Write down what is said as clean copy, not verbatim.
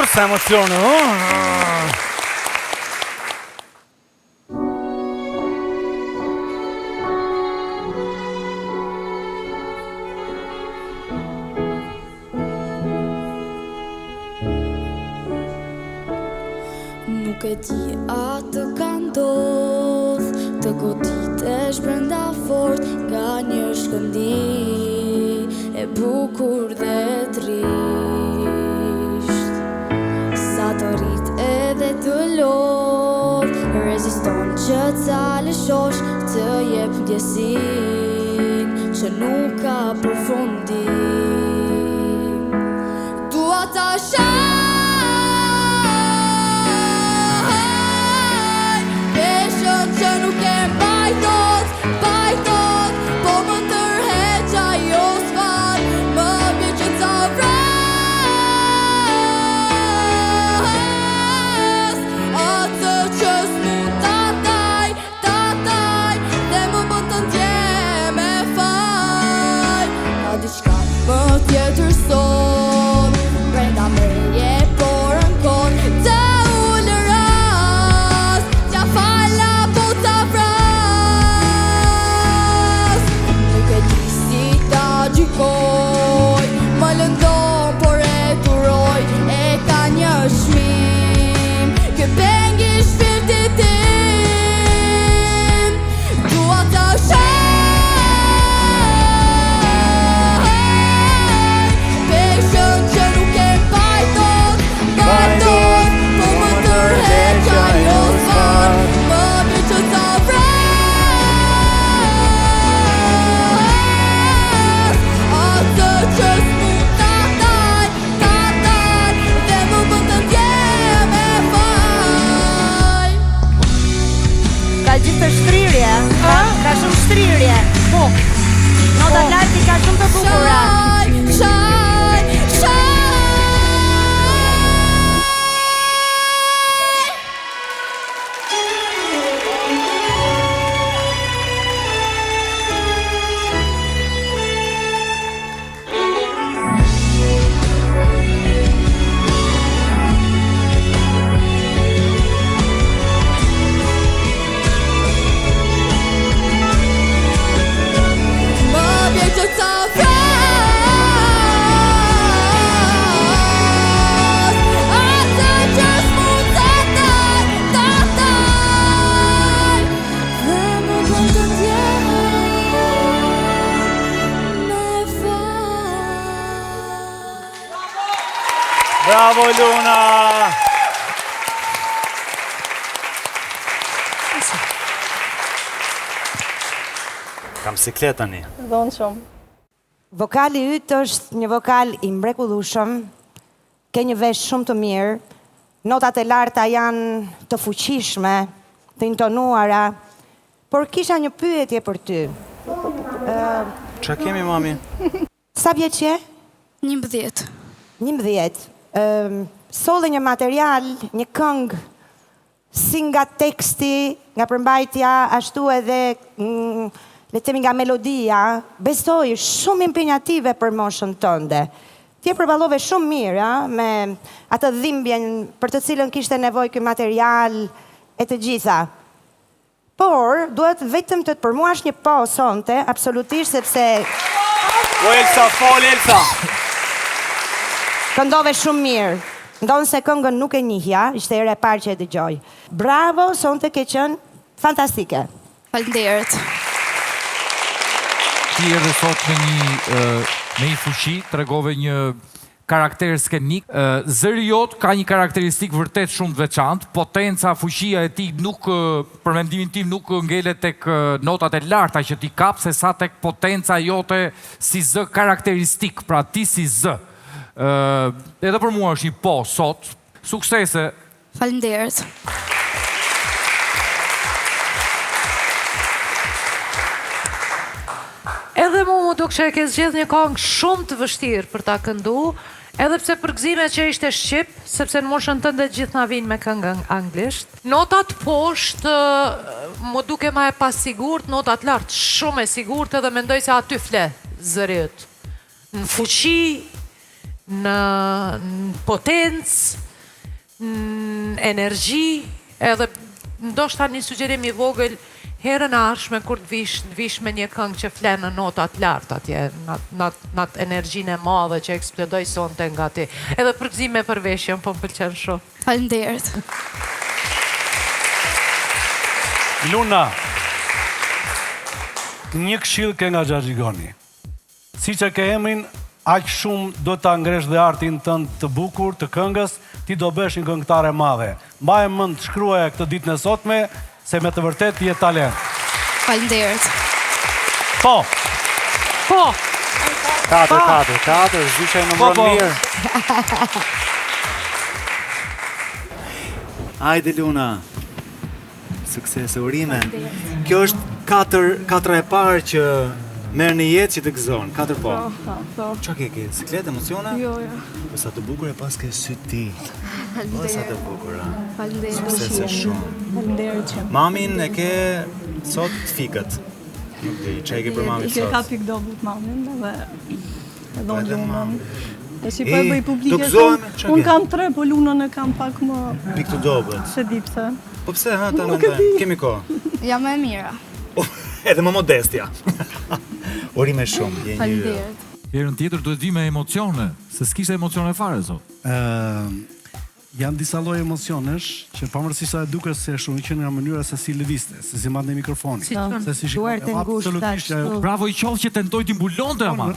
Sa emocione, Nuk e di atë ka ndodh të goditesh brenda fort nga një shkëndi e bukur dhe trisht. Sa të rrit edhe të lodh, reziston që ca lëshosh të jep ndjesin që nuk ka përfundim. Dua ta që nuk e bajtot, po më tërheq ajo s'fal, më bje që ca vras, atë që s'mund tataj, dhe më bën të ndjem e fal. Ka diçka më tjetër sot, brenda meje por ankon, të ullëras, t'ja fala gjikoj, më lëndon, por e duroj, e ka një shmim, kë pengi shpirtit tim, dua ta shaj, peshën që nuk e bajtot, po më tërheq ajo s'fal, më bje që ta vras. Gjithë të shtrirje, ka shumë shtrirje. Po, nota larti ka shumë të bukura. Bravo Luna! Kam siklet tani. Dhonë shumë. Vokali yt është një vokal i mrekullueshëm, ke një vesh shumë të mirë, notat e larta janë të fuqishme, të intonuara, por kisha një pyetje për ty. Qa kemi, mami? Sa vjeç je? 11. 11. Solle një material, një këngë, si nga teksti, nga përmbajtja, ashtu edhe le të themi nga melodia, besoj shumë impenjative për moshën tënde. Ti e përballove shumë mirë, me atë dhimbjen për të cilën kishte nevojë ky material e të gjitha. Por, duhet vetëm të përmuash një po sonte, absolutisht, sepse... O, Elsa, fol, Elsa! Këndove shumë mirë. Ndonë se këngën nuk e njihja, ishte ere e parë që e dëgjoj. Bravo, sonte ke qenë fantastike. Faleminderit. Ti edhe sot me një fuqi, tregove një karakter skenik. Zëri jot ka një karakteristik vërtet shumë të veçantë. Potenca, fuqia e ti nuk, për mendimin tim, nuk ngelet tek notat e larta që ti kap, se sa tek potenca jote si zë karakteristik, pra ti si zë. Edhe për mua është një po sot. Suksese. Faleminderit. Edhe mu duk që e ke zgjedh një këngë shumë të vështirë për ta këndu, edhe pse përgëzime që ishte shqip, sepse në moshën tënde gjithë na vinë me këngë anglisht. Notat poshtë më duke ma e pasigurt, notat lartë shumë e sigurt edhe mendoj se aty fle zërit. Në fuqi, në potencë, në energji, edhe ndoshta një sugjerim i vogël herën e ardhshme kur të vish me një këngë që flen në notat lartë atje, në atë energjinë e madhe që eksplodoi sonte nga ti. Edhe përgëzime për veshjen, po më pëlqen shumë. Faleminderit. Luna, një këshill ke nga Xhaxhigoni. Si që ke emrin, aq shumë do ta ngresh dhe artin tënd të bukur, të këngës, ti do bësh një këngëtare madhe. Mbaje mend shkruaje këtë ditën e sotme, se me të vërtet je talent. Faleminderit. Po, Po, 4, zyshe në Po, mbron po. mirë. Hajde Luna. Suksese, urime. Kjo është katra e parë që merr në jetë që të gëzon. 4 po. Qa ke siklet, emocione? Jo. Po sa të bukur e pas ke sy ti. Po sa të bukur, a? Faleminderit. Suksese shumë. Faleminderit që Mamin e ke sot të fikët. Nuk di, që e ke për mamin I ke ka sot? pik dobut mamin dhe Po edhe lunën. mam. E si po e bëj do publike gëzohemi, shumë. çka Unë ke? kam 3, po lunën e kam pak më Pik të dobët. se di pse. Po pse, ha, ta Nuk e mendoj. di. Kemi kohë. Jam e mira. Edhe më modestja. Urime shumë. Je një Faleminderit. Herën tjetër duhet vi me emocione, se s'kishte emocione fare sot. Janë disa lloje emocionesh që pavarësisht sa e duket se shumë që nga mënyra se si lëvizte, se si marrë mikrofoni. Si qënë? Se si Duart e ngushta, absolutisht ashtu. Bravo i qoftë që tentoj t'i mbulonte ama.